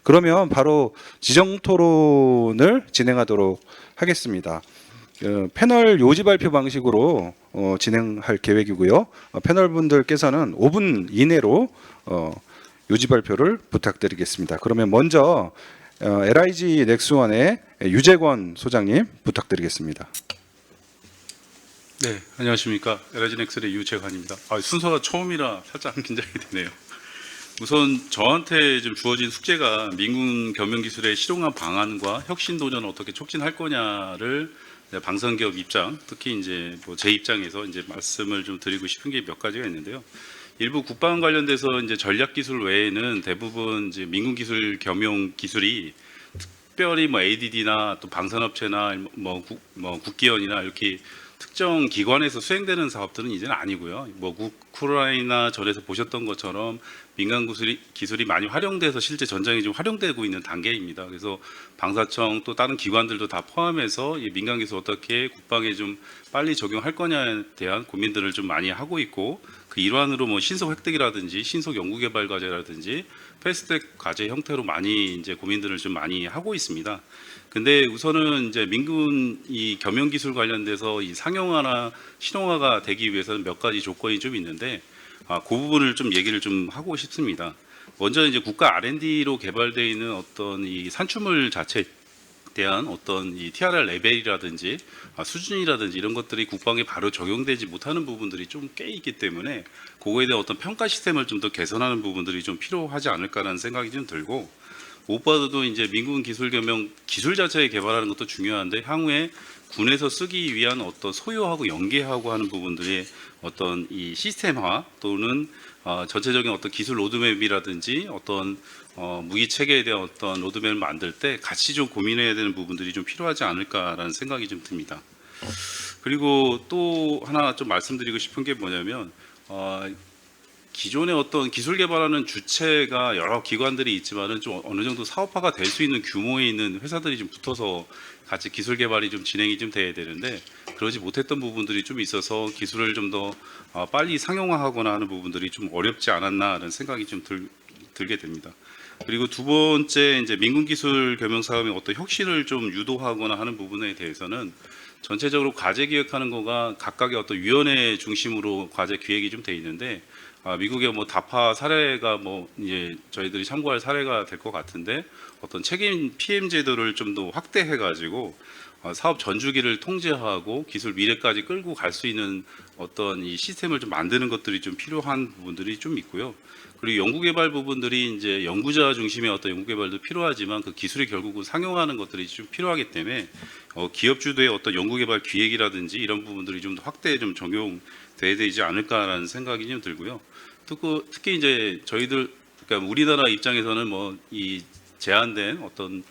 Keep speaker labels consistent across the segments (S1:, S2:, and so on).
S1: 그러면 바로 지정 토론을 진행하도록 하겠습니다. 패널 요지 발표 방식으로 진행할 계획이고요. 패널 분들께서는 5분 이내로 요지 발표를 부탁드리겠습니다. 그러면 먼저 LIG 넥스원의 유재권 소장님 부탁드리겠습니다.
S2: 네, 안녕하십니까. LIG 넥스원의 유재관입니다. 순서가 처음이라 살짝 긴장이 되네요. 우선 저한테 좀 주어진 숙제가 민군 겸용 기술의 실용화 방안과 혁신 도전을 어떻게 촉진할 거냐를 방산기업 입장, 특히 이제 제 입장에서 이제 말씀을 좀 드리고 싶은 게 몇 가지가 있는데요. 일부 국방 관련돼서 이제 전략 기술 외에는 대부분 이제 민군 기술 겸용 기술이 특별히 ADD나 또 방산업체나 국기원이나 이렇게 특정 기관에서 수행되는 사업들은 이제는 아니고요. 우크라이나 전에서 보셨던 것처럼 민간 기술이 많이 활용돼서 실제 전장에 좀 활용되고 있는 단계입니다. 그래서 방사청 또 다른 기관들도 다 포함해서 이 민간 기술 어떻게 국방에 좀 빨리 적용할 거냐에 대한 고민들을 좀 많이 하고 있고, 그 일환으로 신속 획득이라든지 신속 연구개발 과제라든지 패스트트랙 과제 형태로 많이 이제 고민들을 좀 많이 하고 있습니다. 근데 우선은 이제 민군 이 겸용 기술 관련돼서 이 상용화나 실용화가 되기 위해서는 몇 가지 조건이 좀 있는데, 그 부분을 좀 얘기를 좀 하고 싶습니다. 먼저 이제 국가 R&D로 개발되어 있는 어떤 이 산출물 자체에 대한 어떤 이 TRL 레벨이라든지 수준이라든지 이런 것들이 국방에 바로 적용되지 못하는 부분들이 좀 꽤 있기 때문에 그거에 대한 어떤 평가 시스템을 좀 더 개선하는 부분들이 좀 필요하지 않을까라는 생각이 좀 들고, 무엇보다도 이제 민군 기술 겸용 기술 자체에 개발하는 것도 중요한데 향후에 군에서 쓰기 위한 어떤 소요하고 연계하고 하는 부분들의 어떤 이 시스템화 또는 전체적인 어떤 기술 로드맵이라든지 어떤 무기 체계에 대한 어떤 로드맵을 만들 때 같이 좀 고민해야 되는 부분들이 좀 필요하지 않을까라는 생각이 좀 듭니다. 그리고 또 하나 좀 말씀드리고 싶은 게 뭐냐면 기존의 어떤 기술 개발하는 주체가 여러 기관들이 있지만은 좀 어느 정도 사업화가 될 수 있는 규모에 있는 회사들이 좀 붙어서 같이 기술 개발이 좀 진행이 좀 돼야 되는데, 그러지 못했던 부분들이 좀 있어서 기술을 좀 더 빨리 상용화하거나 하는 부분들이 좀 어렵지 않았나라는 생각이 좀 들게 됩니다. 그리고 두 번째 이제 민군 기술 겸용 사업의 어떤 혁신을 좀 유도하거나 하는 부분에 대해서는 전체적으로 과제 기획하는 거가 각각의 어떤 위원회 중심으로 과제 기획이 좀 돼 있는데, 미국의 다파 사례가 이제 저희들이 참고할 사례가 될 것 같은데, 어떤 책임 PM 제도를 좀 더 확대해 가지고 사업 전주기를 통제하고 기술 미래까지 끌고 갈 수 있는 어떤 이 시스템을 좀 만드는 것들이 좀 필요한 부분들이 좀 있고요. 그리고 연구개발 부분들이 이제 연구자 중심의 어떤 연구개발도 필요하지만 그 기술이 결국은 상용하는 것들이 좀 필요하기 때문에 기업 주도의 어떤 연구개발 기획이라든지 이런 부분들이 좀 더 확대에 좀 적용돼야 되지 않을까라는 생각이 좀 들고요. 특히 이제 저희들 그러니까 우리나라 입장에서는 이 제한된 어떤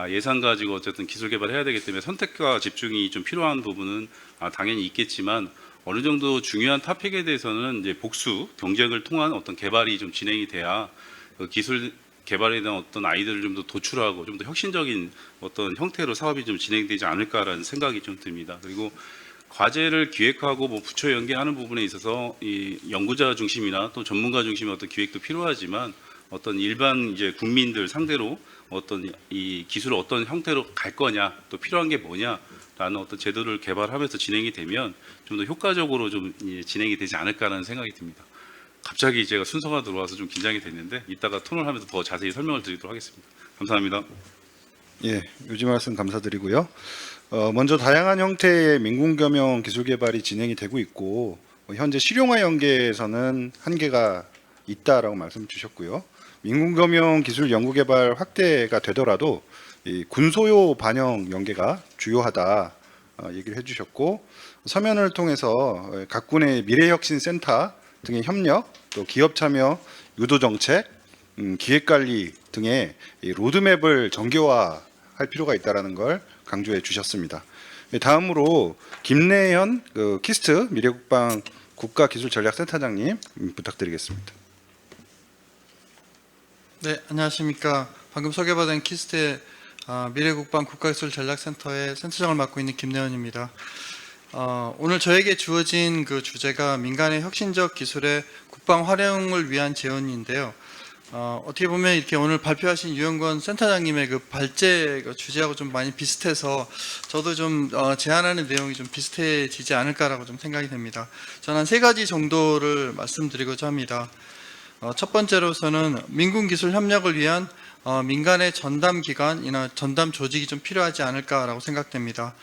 S2: 예산 가지고 어쨌든 기술 개발해야 되기 때문에 선택과 집중이 좀 필요한 부분은 당연히 있겠지만, 어느 정도 중요한 토픽에 대해서는 이제 복수 경쟁을 통한 어떤 개발이 좀 진행이 돼야 그 기술 개발에 대한 어떤 아이디어를 좀 더 도출하고 좀 더 혁신적인 어떤 형태로 사업이 좀 진행되지 않을까라는 생각이 좀 듭니다. 그리고 과제를 기획하고 부처 연계하는 부분에 있어서 이 연구자 중심이나 또 전문가 중심의 어떤 기획도 필요하지만, 어떤 일반 이제 국민들 상대로 어떤 이 기술을 어떤 형태로 갈 거냐, 또 필요한 게 뭐냐라는 어떤 제도를 개발하면서 진행이 되면 좀 더 효과적으로 좀 진행이 되지 않을까라는 생각이 듭니다. 갑자기 제가 순서가 들어와서 좀 긴장이 됐는데 이따가 토론을 하면서 더 자세히 설명을 드리도록 하겠습니다. 감사합니다.
S1: 예, 요지 말씀 감사드리고요. 먼저 다양한 형태의 민군 겸용 기술 개발이 진행이 되고 있고, 현재 실용화 연계에서는 한계가 있다라고 말씀 주셨고요. 민군 겸용 기술 연구 개발 확대가 되더라도 이 군소요 반영 연계가 주요하다 얘기를 해주셨고, 서면을 통해서 각 군의 미래혁신센터 등의 협력, 또 기업 참여 유도 정책, 기획관리 등의 이 로드맵을 정교화할 필요가 있다라는 걸 강조해 주셨습니다. 다음으로 김래현 키스트 미래국방 국가기술전략센터장님 부탁드리겠습니다.
S3: 네, 안녕하십니까. 방금 소개받은 키스트의 미래국방 국가기술전략센터의 센터장을 맡고 있는 김래현입니다. 오늘 저에게 주어진 그 주제가 민간의 혁신적 기술의 국방 활용을 위한 제언인데요. 어떻게 보면 이렇게 오늘 발표하신 유영권 센터장님의 그 발제 그 주제하고 좀 많이 비슷해서 저도 좀 제안하는 내용이 좀 비슷해지지 않을까라고 좀 생각이 됩니다. 저는 한 3가지 정도를 말씀드리고자 합니다. 첫 번째로서는 민군기술 협력을 위한 민간의 전담 기관이나 전담 조직이 좀 필요하지 않을까라고 생각됩니다.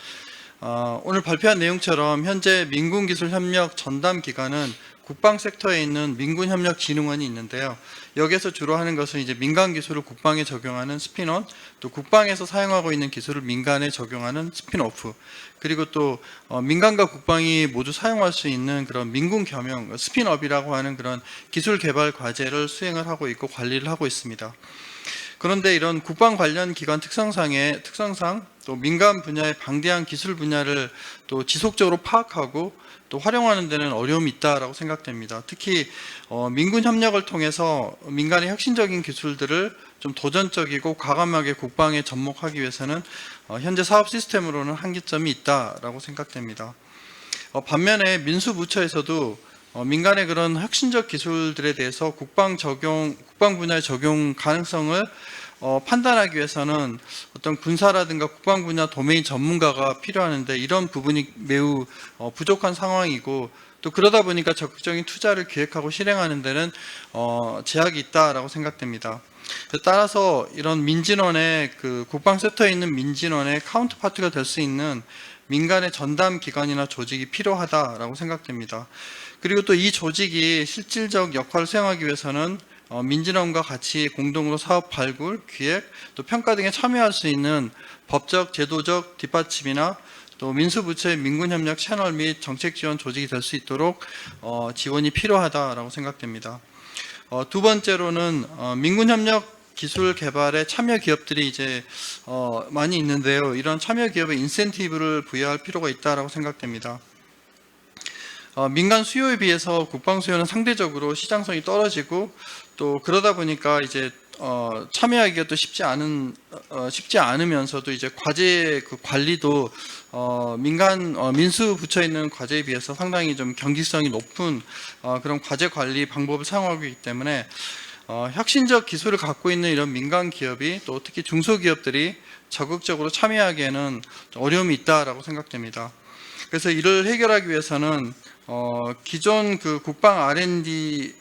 S3: 오늘 발표한 내용처럼 현재 민군기술협력 전담 기관은 국방 섹터에 있는 민군협력진흥원이 있는데요. 여기에서 주로 하는 것은 이제 민간 기술을 국방에 적용하는 스핀온, 또 국방에서 사용하고 있는 기술을 민간에 적용하는 스핀오프, 그리고 또 민간과 국방이 모두 사용할 수 있는 그런 민군 겸용 스핀업이라고 하는 그런 기술 개발 과제를 수행을 하고 있고 관리를 하고 있습니다. 그런데 이런 국방 관련 기관 특성상 또 민간 분야의 방대한 기술 분야를 또 지속적으로 파악하고 또 활용하는 데는 어려움이 있다라고 생각됩니다. 특히 민군 협력을 통해서 민간의 혁신적인 기술들을 좀 도전적이고 과감하게 국방에 접목하기 위해서는 현재 사업 시스템으로는 한계점이 있다라고 생각됩니다. 반면에 민수부처에서도 민간의 그런 혁신적 기술들에 대해서 국방 분야의 적용 가능성을 판단하기 위해서는 어떤 군사라든가 국방 분야 도메인 전문가가 필요하는데 이런 부분이 매우 부족한 상황이고 또 그러다 보니까 적극적인 투자를 기획하고 실행하는 데는 제약이 있다라고 생각됩니다. 따라서 이런 민진원의 그 국방 섹터에 있는 민진원의 카운터파트가 될 수 있는 민간의 전담 기관이나 조직이 필요하다라고 생각됩니다. 그리고 또 이 조직이 실질적 역할을 수행하기 위해서는 민진원과 같이 공동으로 사업 발굴, 기획, 또 평가 등에 참여할 수 있는 법적, 제도적 뒷받침이나 또 민수부처의 민군협력 채널 및 정책 지원 조직이 될 수 있도록 지원이 필요하다라고 생각됩니다. 두 번째로는 민군협력 기술 개발에 참여 기업들이 이제 많이 있는데요. 이런 참여 기업의 인센티브를 부여할 필요가 있다라고 생각됩니다. 민간 수요에 비해서 국방 수요는 상대적으로 시장성이 떨어지고 또 그러다 보니까 이제 참여하기가 또 쉽지 않으면서도 이제 과제 그 관리도 민수 부처에 있는 과제에 비해서 상당히 좀 경직성이 높은 그런 과제 관리 방법을 사용하고 있기 때문에 혁신적 기술을 갖고 있는 이런 민간 기업이 또 특히 중소기업들이 적극적으로 참여하기에는 어려움이 있다라고 생각됩니다. 그래서 이를 해결하기 위해서는 기존 그 국방 R&D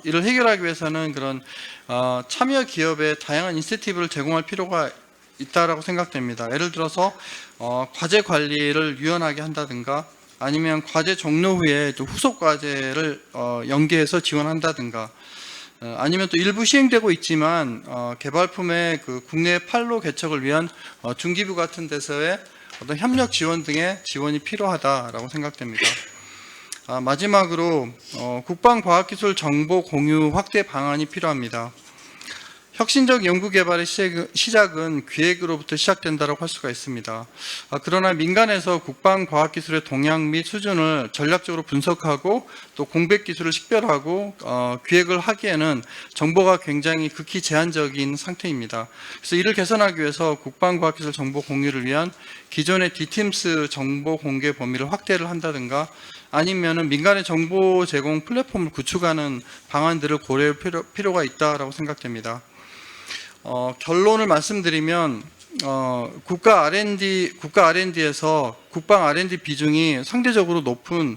S3: 이를 해결하기 위해서는 그런 참여 기업에 다양한 인센티브를 제공할 필요가 있다라고 생각됩니다. 예를 들어서 과제 관리를 유연하게 한다든가 아니면 과제 종료 후에 또 후속 과제를 연계해서 지원한다든가 아니면 또 일부 시행되고 있지만 개발품의 그 국내 판로 개척을 위한 중기부 같은 데서의 어떤 협력 지원 등의 지원이 필요하다라고 생각됩니다. 마지막으로 국방과학기술 정보 공유 확대 방안이 필요합니다. 혁신적 연구개발의 시작은 기획으로부터 시작된다고 할 수가 있습니다. 그러나 민간에서 국방과학기술의 동향 및 수준을 전략적으로 분석하고 또 공백기술을 식별하고 기획을 하기에는 정보가 굉장히 극히 제한적인 상태입니다. 그래서 이를 개선하기 위해서 국방과학기술 정보 공유를 위한 기존의 DTIMS 정보 공개 범위를 확대를 한다든가 아니면은 민간의 정보 제공 플랫폼을 구축하는 방안들을 고려할 필요가 있다라고 생각됩니다. 결론을 말씀드리면 국가 R&D에서 국방 R&D 비중이 상대적으로 높은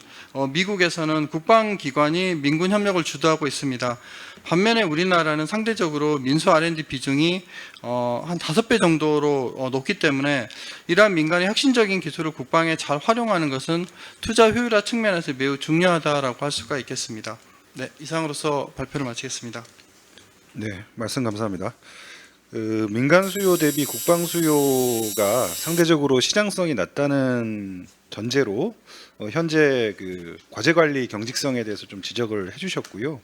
S3: 미국에서는 국방기관이 민군 협력을 주도하고 있습니다. 반면에 우리나라는 상대적으로 민수 R&D 비중이 한 5배 정도로 높기 때문에 이러한 민간의 혁신적인 기술을 국방에 잘 활용하는 것은 투자 효율화 측면에서 매우 중요하다라고 할 수가 있겠습니다. 네, 이상으로서 발표를 마치겠습니다.
S1: 네, 말씀 감사합니다. 민간 수요 대비 국방 수요가 상대적으로 시장성이 낮다는 전제로 현재 그 과제 관리 경직성에 대해서 좀 지적을 해주셨고요.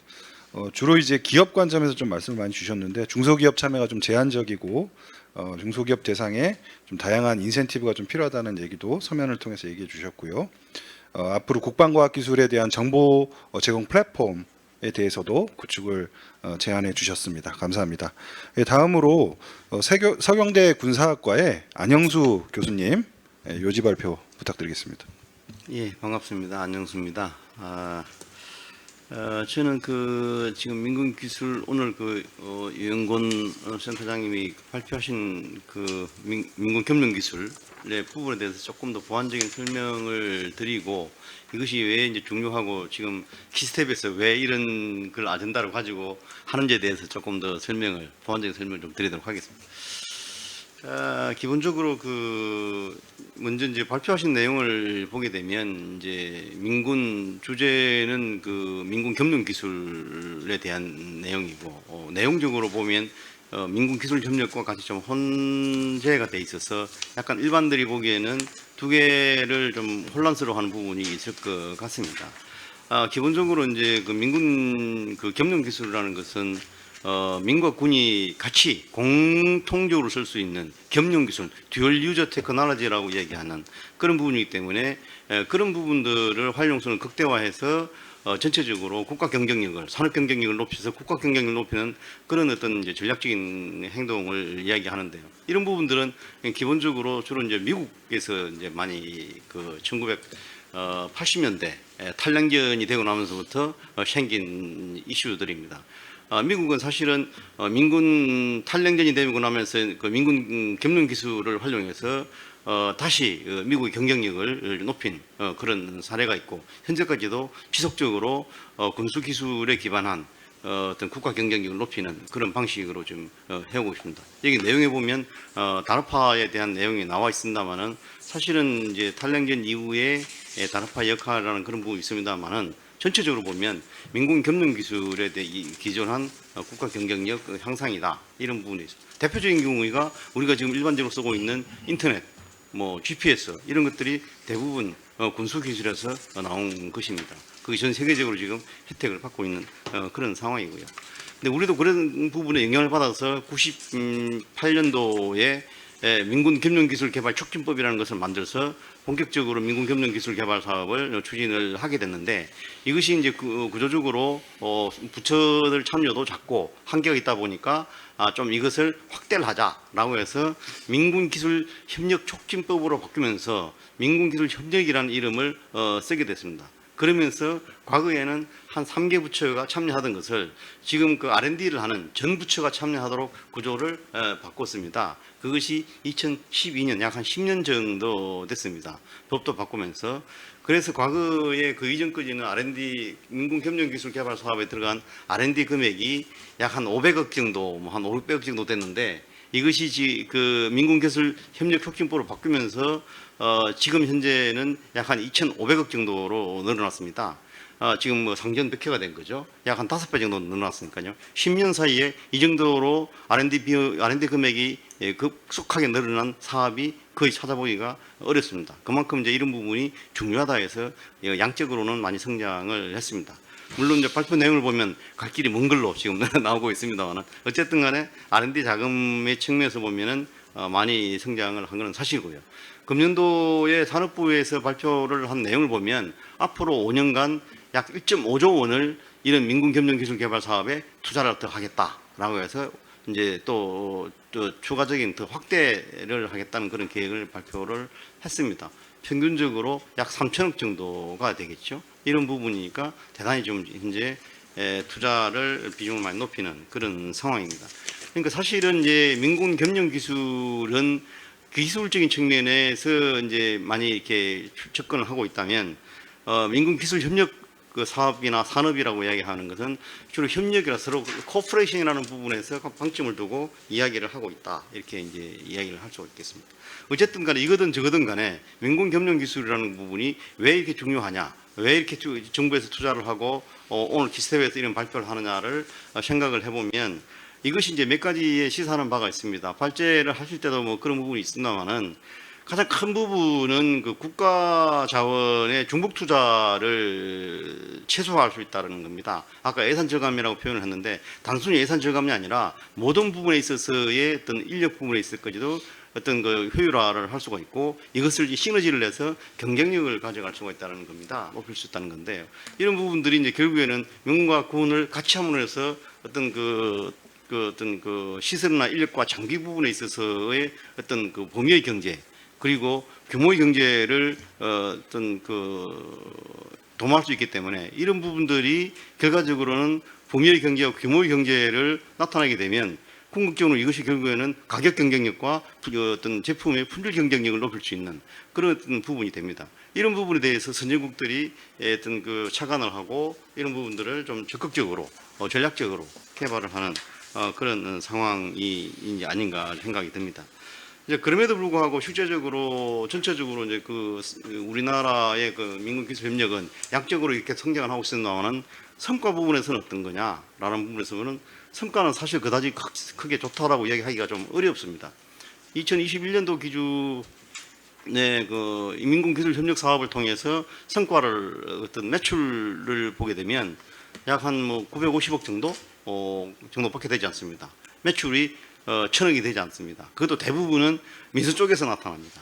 S1: 주로 이제 기업 관점에서 좀 말씀을 많이 주셨는데 중소기업 참여가 좀 제한적이고 중소기업 대상에 좀 다양한 인센티브가 좀 필요하다는 얘기도 서면을 통해서 얘기해 주셨고요. 앞으로 국방과학기술에 대한 정보 제공 플랫폼 에 대해서도 구축을 제안해 주셨습니다. 감사합니다. 다음으로 서경대 군사학과의 안영수 교수님 요지 발표 부탁드리겠습니다.
S4: 예, 반갑습니다. 안영수입니다. 저는 지금 민군기술 오늘 유영곤 센터장님이 발표하신 민군겸용기술의 부분에 대해서 조금 더 보완적인 설명을 드리고 이것이 왜 이제 중요하고 지금 키스텝에서 왜 이런 걸 아젠다를 가지고 하는지에 대해서 조금 더 보완적인 설명을 좀 드리도록 하겠습니다. 기본적으로 먼저 이제 발표하신 내용을 보게 되면 이제 민군 주제는 민군 겸용 기술에 대한 내용이고 내용적으로 보면 민군 기술 협력과 같이 좀 혼재가 돼 있어서 약간 일반들이 보기에는 두 개를 좀 혼란스러워하는 부분이 있을 것 같습니다. 기본적으로 이제 민군 겸용 기술이라는 것은 민과 군이 같이 공통적으로 쓸 수 있는 겸용 기술, 듀얼 유저 테크놀로지라고 얘기하는 그런 부분이기 때문에 그런 부분들을 활용성을 극대화해서 전체적으로 국가 경쟁력을, 산업 경쟁력을 높여서 국가 경쟁력을 높이는 그런 어떤 이제 전략적인 행동을 이야기하는데요. 이런 부분들은 기본적으로 주로 이제 미국에서 이제 많이 1980년대 탈냉전이 되고 나면서부터 생긴 이슈들입니다. 미국은 사실은 민군 탈냉전이 되고 나면서 민군 겸용 기술을 활용해서 다시 미국의 경쟁력을 높인 그런 사례가 있고 현재까지도 지속적으로 군수 기술에 기반한 어떤 국가 경쟁력을 높이는 그런 방식으로 좀 해오고 있습니다. 여기 내용에 보면 다르파에 대한 내용이 나와 있습니다만은 사실은 이제 탈냉전 이후에 다르파 역할이라는 그런 부분이 있습니다만은 전체적으로 보면 민군 겸용 기술에 대해 기존한 국가 경쟁력 향상이다 이런 부분이 있습니다. 대표적인 경우가 우리가 지금 일반적으로 쓰고 있는 인터넷, GPS 이런 것들이 대부분 군수 기술에서 나온 것입니다. 그게 전 세계적으로 지금 혜택을 받고 있는 그런 상황이고요. 근데 우리도 그런 부분에 영향을 받아서 98년도에 민군 겸용 기술 개발 촉진법이라는 것을 만들어서 본격적으로 민군 겸용 기술 개발 사업을 추진을 하게 됐는데 이것이 이제 구조적으로 부처들 참여도 작고 한계가 있다 보니까 좀 이것을 확대를 하자라고 해서 민군 기술 협력 촉진법으로 바뀌면서 민군 기술 협력이라는 이름을 쓰게 됐습니다. 그러면서 과거에는 한 3개 부처가 참여하던 것을 지금 R&D를 하는 전 부처가 참여하도록 구조를 바꿨습니다. 그것이 2012년 약 한 10년 정도 됐습니다. 법도 바꾸면서. 그래서 과거에 그 이전까지는 R&D 민군 겸용 기술 개발 사업에 들어간 R&D 금액이 약 한 500억 정도, 한 5, 600억 정도 됐는데 이것이 민군 기술 협력 촉진법으로 바뀌면서 지금 현재는 약 한 2,500억 정도로 늘어났습니다. 지금 상전백회가 된 거죠. 약 한 5배 정도 늘어났으니까요. 10년 사이에 이 정도로 R&D 금액이 급속하게 늘어난 사업이 거의 찾아보기가 어렵습니다. 그만큼 이제 이런 부분이 중요하다 해서 양적으로는 많이 성장을 했습니다. 물론 이제 발표 내용을 보면 갈 길이 먼 걸로 지금 나오고 있습니다만 어쨌든 간에 R&D 자금의 측면에서 보면은 많이 성장을 한 것은 사실이고요. 금년도에 산업부에서 발표를 한 내용을 보면 앞으로 5년간 약 1.5조 원을 이런 민군 겸용 기술 개발 사업에 투자를 더 하겠다라고 해서 이제 또 추가적인 더 확대를 하겠다는 그런 계획을 발표를 했습니다. 평균적으로 약 3천억 정도가 되겠죠. 이런 부분이니까 대단히 좀 현재 투자를 비중을 많이 높이는 그런 상황입니다. 그러니까 사실은 이제 민군 겸용 기술은 기술적인 측면에서 이제 많이 이렇게 접근을 하고 있다면 민군 기술 협력 사업이나 산업이라고 이야기하는 것은 주로 협력이라 서로 코퍼레이션이라는 부분에서 방점을 두고 이야기를 하고 있다 이렇게 이제 이야기를 할 수가 있겠습니다. 어쨌든 간에 이거든 저거든 간에 민군 겸용 기술이라는 부분이 왜 이렇게 중요하냐, 왜 이렇게 정부에서 투자를 하고 오늘 키스텝에서 이런 발표를 하느냐를 생각을 해보면 이것이 이제 몇 가지의 시사하는 바가 있습니다. 발제를 하실 때도 뭐 그런 부분이 있습니다만은 가장 큰 부분은 국가 자원의 중복 투자를 최소화할 수 있다는 겁니다. 아까 예산 절감이라고 표현을 했는데 단순히 예산 절감이 아니라 모든 부분에 있어서의 어떤 인력 부분에 있을까지도 어떤 효율화를 할 수가 있고 이것을 시너지를 내서 경쟁력을 가져갈 수가 있다는 겁니다. 높일 수 있다는 건데요. 이런 부분들이 이제 결국에는 민군과 군을 같이 함으로 해서 어떤 어떤 시설이나 인력과 장비 부분에 있어서의 어떤 범위의 경제 그리고 규모의 경제를 어떤 도모할 수 있기 때문에 이런 부분들이 결과적으로는 범위의 경제와 규모의 경제를 나타나게 되면 궁극적으로 이것이 결국에는 가격 경쟁력과 어떤 제품의 품질 경쟁력을 높일 수 있는 그런 어떤 부분이 됩니다. 이런 부분에 대해서 선진국들이 어떤 그 착안을 하고 이런 부분들을 좀 적극적으로 전략적으로 개발을 하는 그런 상황이 이제 아닌가 생각이 듭니다. 이제 그럼에도 불구하고 실제적으로 전체적으로 이제 그 우리나라의 그 민간 기술 협력은 양적으로 이렇게 성장을 하고 있습니다만은 성과 부분에서는 어떤 거냐라는 부분에서는 성과는 사실 그다지 크게 좋다라고 이야기하기가 좀 어렵습니다. 2021년도 기준의 그 민간 기술 협력 사업을 통해서 성과를 어떤 매출을 보게 되면 약 한 뭐 950억 정도밖에 되지 않습니다. 매출이 1,000억이 되지 않습니다. 그것도 대부분은 민수 쪽에서 나타납니다.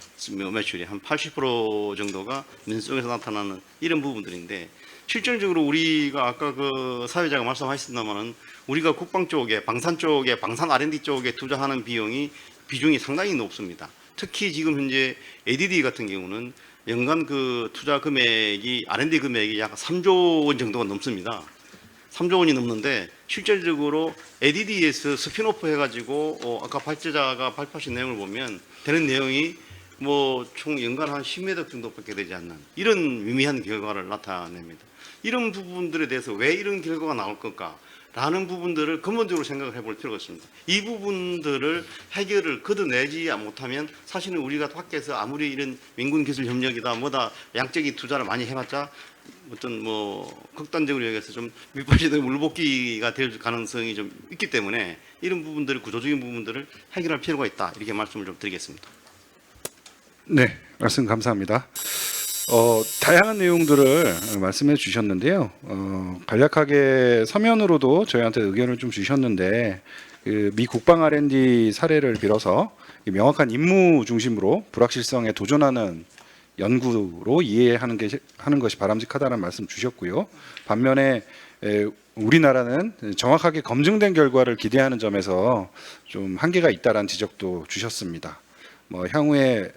S4: 매출이 한 80% 정도가 민수 쪽에서 나타나는 이런 부분들인데 실질적으로 우리가 아까 그 사회자가 말씀하셨습니다만은 우리가 국방 쪽에 방산 R&D 쪽에 투자하는 비중이 상당히 높습니다. 특히 지금 현재 ADD 같은 경우는 연간 그 투자 금액이 R&D 금액이 약 3조 원 정도가 넘습니다. 3조 원이 넘는데 실질적으로 ADD에서 스피노프 해가지고 아까 발제자가 발표하신 내용을 보면 되는 내용이 뭐 총 연간 한 10매덕 정도밖에 되지 않는 이런 미미한 결과를 나타냅니다. 이런 부분들에 대해서 왜 이런 결과가 나올 걸까? 라는 부분들을 근본적으로 생각을 해볼 필요가 있습니다. 이 부분들을 해결을 걷어내지 못하면 사실은 우리가 밖에서 아무리 이런 민군기술 협력이다 뭐다 양적인 투자를 많이 해봤자 어떤 뭐 극단적으로 얘기해서 좀 밑빠지던 물볶이가 될 가능성이 좀 있기 때문에 이런 부분들을 구조적인 부분들을 해결할 필요가 있다 이렇게 말씀을 좀 드리겠습니다.
S1: 네, 말씀 감사합니다. 다양한 내용들을 말씀해 주셨는데요. 간략하게 서면으로도 저희한테 의견을 좀 주셨는데 미 국방 R&D 사례를 빌어서 명확한 임무 중심으로 불확실성에 도전하는 연구로 이해하는 것이 바람직하다는 말씀 주셨고요. 반면에 우리나라는 정확하게 검증된 결과를 기대하는 점에서 좀 한계가 있다라는 지적도 주셨습니다. 뭐 향후에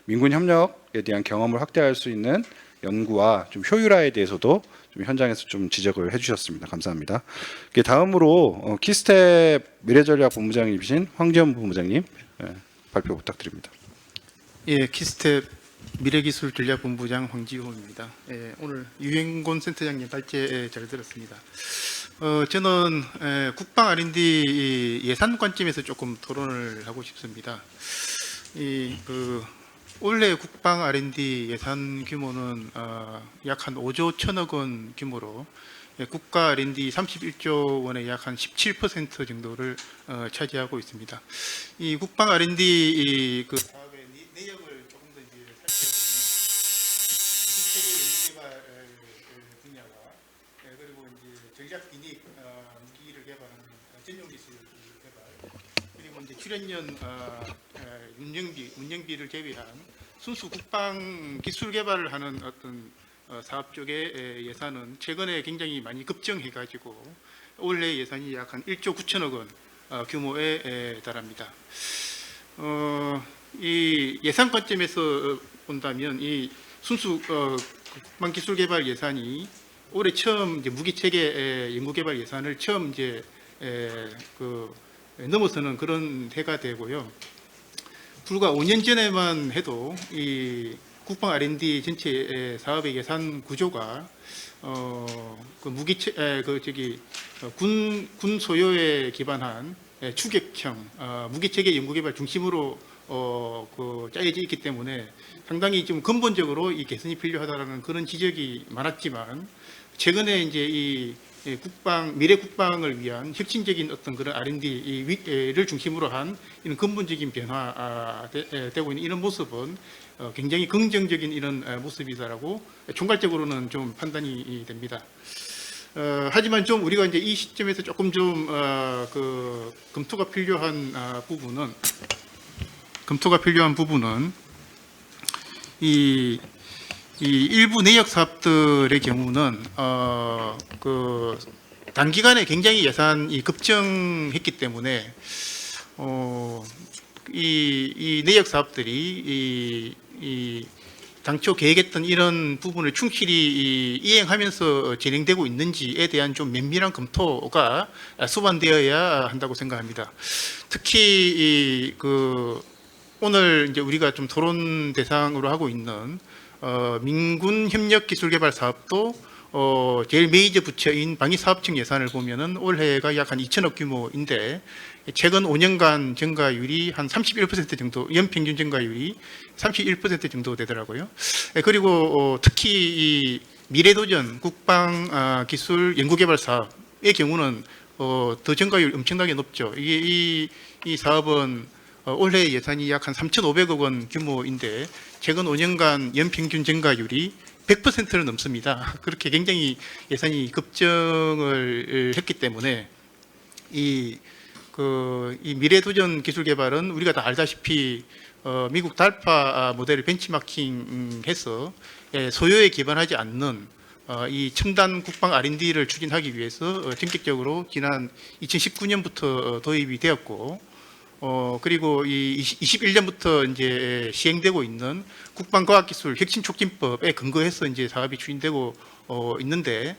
S1: 민군 협력에 대한 경험을 확대할 수 있는 연구와 좀 효율화에 대해서도 좀 현장에서 좀 지적을 해주셨습니다. 감사합니다. 다음으로 키스텝 미래전략본부장님이신 황지연 본부장님 발표 부탁드립니다.
S5: 예, 키스텝 미래기술전략본부장 황지호입니다. 예, 오늘 유행곤 센터장님 발제 잘 들었습니다. 저는 국방 R&D 예산 관점에서 조금 토론을 하고 싶습니다. 올해 국방 R&D 예산 규모는 약 한 5조 1천억 원 규모로 국가 R&D 31조 원의 약 한 17% 정도를 차지하고 있습니다. 이 국방 R&D 그 사업의 내역을 조금 더 이제 살펴보면 무기체계 연구개발 분야와 그리고 이제 전략 기닉 무기를 개발하는 전용 기술 개발 그리고 이제 출연연 운영비를 제외한 순수 국방 기술 개발을 하는 어떤 사업 쪽의 예산은 최근에 굉장히 많이 급증해가지고 올해 예산이 약 한 1조 9천억 원 규모에 달합니다. 이 예산 관점에서 본다면 이 순수 국방 기술 개발 예산이 올해 처음 이제 무기 체계 연구 개발 예산을 처음 이제 넘어서는 그런 해가 되고요. 불과 5년 전에만 해도 이 국방 R&D 전체 사업의 예산 구조가 군 소요에 기반한 추격형 무기 체계 연구 개발 중심으로 짜여져 있기 때문에 상당히 좀 근본적으로 이 개선이 필요하다라는 그런 지적이 많았지만 최근에 이제 이 미래 국방을 위한 혁신적인 어떤 그런 R&D를 중심으로 한 이런 근본적인 변화되고 있는 이런 모습은 굉장히 긍정적인 이런 모습이다라고 총괄적으로는 좀 판단이 됩니다. 하지만 좀 우리가 이제 이 시점에서 조금 좀 검토가 필요한 부분은 이 일부 내역 사업들의 경우는 단기간에 굉장히 예산이 급증했기 때문에 이 내역 사업들이 당초 계획했던 이런 부분을 충실히 이행하면서 진행되고 있는지에 대한 좀 면밀한 검토가 수반되어야 한다고 생각합니다. 특히 오늘 이제 우리가 좀 토론 대상으로 하고 있는 민군 협력 기술 개발 사업도 제일 메이저 부처인 방위사업청 예산을 보면은 올해가 약 한 2천억 규모인데 최근 5년간 증가율이 한 31% 정도, 연평균 증가율이 31% 정도 되더라고요. 그리고 특히 이 미래도전 국방기술 연구개발 사업의 경우는 더 증가율 엄청나게 높죠. 이 사업은 올해 예산이 약 한 3,500억 원 규모인데 최근 5년간 연평균 증가율이 100%를 넘습니다. 그렇게 굉장히 예산이 급증을 했기 때문에 이 미래도전 기술 개발은 우리가 다 알다시피 미국 달파 모델을 벤치마킹해서 소요에 기반하지 않는 이 첨단 국방 R&D를 추진하기 위해서 전격적으로 지난 2019년부터 도입이 되었고 그리고 이 21년부터 이제 시행되고 있는 국방과학기술 혁신촉진법에 근거해서 이제 사업이 추진되고 있는데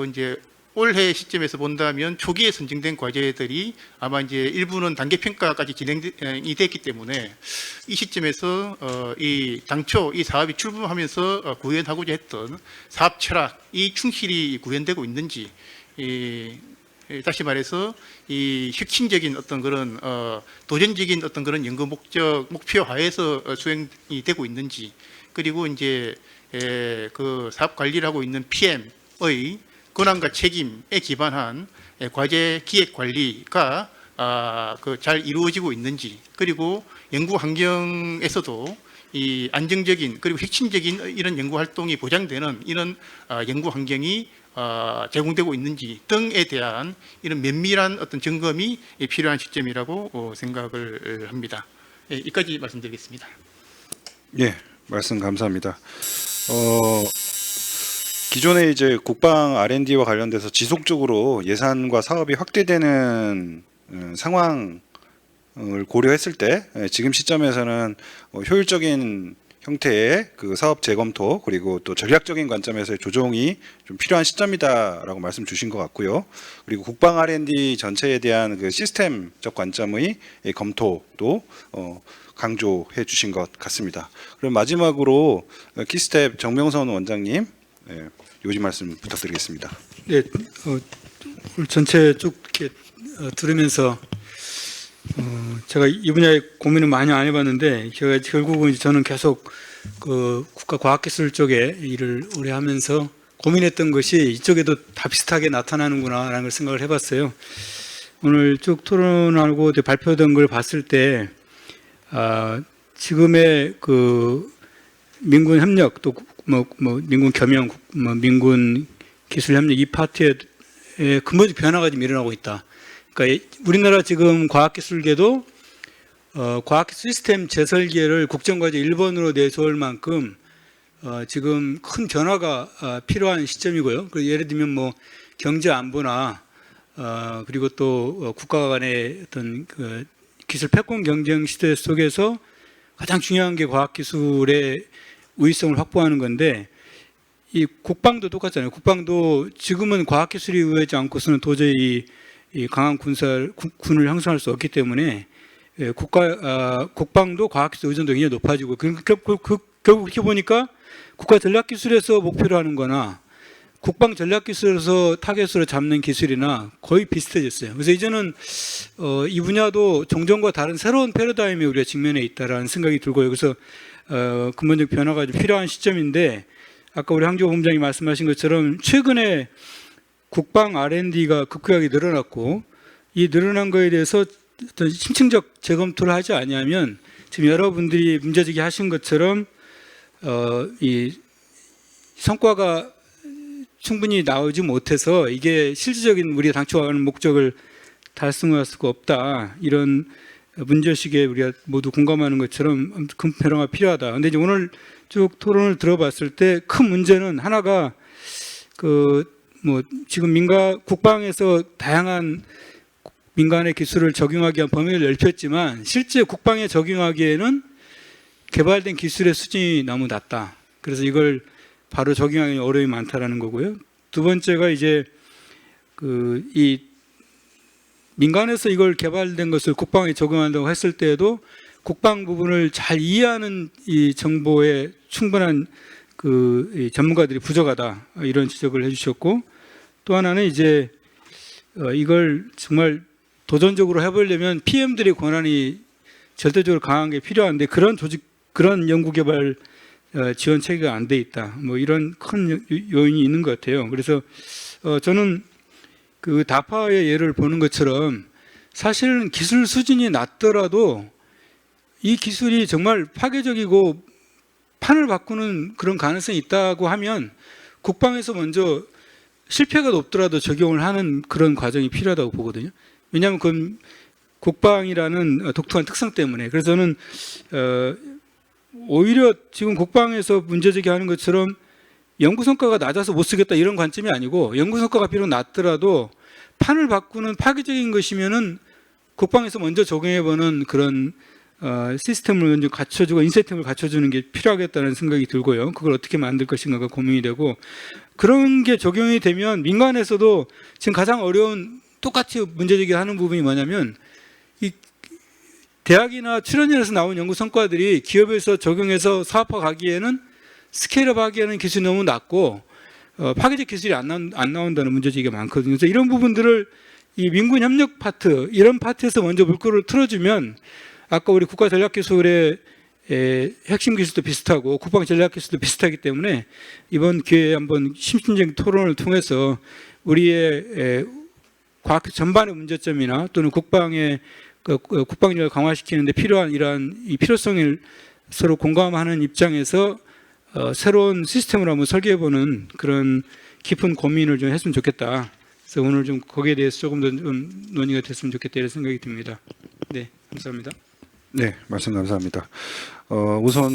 S5: 이제 올해 시점에서 본다면 초기에 선정된 과제들이 아마 이제 일부는 단계 평가까지 진행이 됐기 때문에 이 시점에서 이 당초 이 사업이 출범하면서 구현하고자 했던 사업 철학이 충실히 구현되고 있는지 다시 말해서 이 혁신적인 어떤 그런 도전적인 어떤 그런 연구 목표 하에서 수행이 되고 있는지 그리고 이제 그 사업 관리를 하고 있는 PM의 권한과 책임에 기반한 과제 기획 관리가 잘 이루어지고 있는지 그리고 연구 환경에서도 이 안정적인 그리고 혁신적인 이런 연구 활동이 보장되는 이런 연구 환경이 제공되고 있는지 등에 대한 이런 면밀한 어떤 점검이 필요한 시점이라고 생각을 합니다. 여기까지 말씀드리겠습니다.
S1: 예, 말씀 감사합니다. 기존에 이제 국방 R&D와 관련돼서 지속적으로 예산과 사업이 확대되는 상황을 고려했을 때 지금 시점에서는 효율적인 형태의 그 사업 재검토 그리고 또 전략적인 관점에서의 조정이 좀 필요한 시점이다라고 말씀 주신 것 같고요. 그리고 국방 R&D 전체에 대한 그 시스템적 관점의 검토도 강조해 주신 것 같습니다. 그럼 마지막으로 키스텝 정명선 원장님 요지 말씀 부탁드리겠습니다.
S6: 네, 오늘 전체 쭉 이렇게 들으면서 제가 이 분야에 고민을 많이 안 해봤는데 제가 결국은 저는 계속 그 국가과학기술 쪽에 일을 오래 하면서 고민했던 것이 이쪽에도 다 비슷하게 나타나는구나라는 걸 생각을 해봤어요. 오늘 쭉 토론하고 발표된 걸 봤을 때 지금의 그 민군 협력 또 민군 겸용 민군 기술 협력 이 파트에 근본적 변화가 좀 일어나고 있다. 그러니까 우리나라 지금 과학기술계도 과학기술 시스템 재설계를 국정과제 1번으로 내세울 만큼 지금 큰 변화가 필요한 시점이고요. 예를 들면 뭐 경제 안보나 그리고 또 국가 간의 어떤 그 기술 패권 경쟁 시대 속에서 가장 중요한 게 과학기술의 우위성을 확보하는 건데 이 국방도 똑같잖아요. 국방도 지금은 과학기술이 의하지 않고서는 도저히 이 강한 군을 형성할 수 없기 때문에 국방도 과학기술 의존도가 굉장히 높아지고 결국 그렇게 보니까 국가 전략기술에서 목표로 하는 거나 국방 전략기술에서 타겟으로 잡는 기술이나 거의 비슷해졌어요. 그래서 이제는 이 분야도 종전과 다른 새로운 패러다임에 우리가 직면해 있다라는 생각이 들고요. 그래서 근본적 변화가 좀 필요한 시점인데 아까 우리 황교안 본부장이 말씀하신 것처럼 최근에 국방 R&D가 급격하게 늘어났고 이 늘어난 거에 대해서 어떤 심층적 재검토를 하지 않으면 지금 여러분들이 문제제기 하신 것처럼 이 성과가 충분히 나오지 못해서 이게 실질적인 우리가 당초 하는 목적을 달성할 수가 없다. 이런 문제의식에 우리가 모두 공감하는 것처럼 큰 변화가 필요하다. 근데 이제 오늘 쭉 토론을 들어봤을 때 큰 문제는 하나가 지금 국방에서 다양한 민간의 기술을 적용하기 위한 범위를 넓혔지만 실제 국방에 적용하기에는 개발된 기술의 수준이 너무 낮다. 그래서 이걸 바로 적용하기 어려움이 많다라는 거고요. 두 번째가 이제 이 민간에서 이걸 개발된 것을 국방에 적용한다고 했을 때에도 국방 부분을 잘 이해하는 이 정보에 충분한 이 전문가들이 부족하다, 이런 지적을 해주셨고, 또 하나는 이제 이걸 정말 도전적으로 해보려면 PM들의 권한이 절대적으로 강한 게 필요한데 그런 연구개발 지원 체계가 안 돼 있다. 뭐 이런 큰 요인이 있는 것 같아요. 그래서 저는 그 다파의 예를 보는 것처럼 사실은 기술 수준이 낮더라도 이 기술이 정말 파괴적이고 판을 바꾸는 그런 가능성이 있다고 하면 국방에서 먼저 실패가 높더라도 적용을 하는 그런 과정이 필요하다고 보거든요. 왜냐하면 그건 국방이라는 독특한 특성 때문에. 그래서 저는 오히려 지금 국방에서 문제제기하는 것처럼 연구 성과가 낮아서 못 쓰겠다 이런 관점이 아니고, 연구 성과가 비록 낮더라도 판을 바꾸는 파괴적인 것이면은 국방에서 먼저 적용해보는 그런 시스템을 먼저 갖춰주고 인센티브를 갖춰주는 게 필요하겠다는 생각이 들고요. 그걸 어떻게 만들 것인가가 고민이 되고, 그런 게 적용이 되면 민간에서도 지금 가장 어려운 똑같이 문제제기하는 부분이 뭐냐면, 이 대학이나 출연연에서 나온 연구 성과들이 기업에서 적용해서 사업화 가기에는 스케일업 하기에는 기술이 너무 낮고 파괴적 기술이 안 나온다는 문제제기가 많거든요. 그래서 이런 부분들을 이 민군 협력 파트, 이런 파트에서 먼저 물꼬를 틀어주면, 아까 우리 국가전략기술의 핵심 기술도 비슷하고 국방전략기술도 비슷하기 때문에 이번 기회에 한번 심층적인 토론을 통해서 우리의 과학 전반의 문제점이나 또는 국방의 국방력을 강화시키는 데 필요한 이러한 이 필요성을 서로 공감하는 입장에서 새로운 시스템을 한번 설계해보는 그런 깊은 고민을 좀 했으면 좋겠다. 그래서 오늘 좀 거기에 대해서 조금 더 좀 논의가 됐으면 좋겠다 이런 생각이 듭니다. 네, 감사합니다.
S1: 네, 말씀 감사합니다. 우선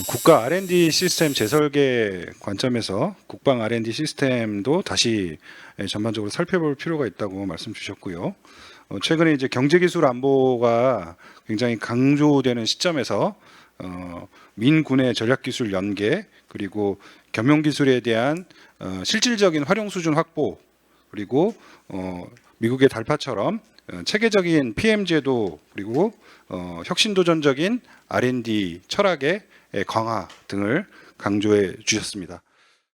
S1: 국가 R&D 시스템 재설계 관점에서 국방 R&D 시스템도 다시 전반적으로 살펴볼 필요가 있다고 말씀 주셨고요. 최근에 이제 경제기술 안보가 굉장히 강조되는 시점에서 민군의 전략기술 연계, 그리고 겸용기술에 대한 실질적인 활용 수준 확보, 그리고 미국의 달파처럼 체계적인 PM 제도, 그리고 혁신도전적인 R&D 철학의 강화 등을 강조해 주셨습니다.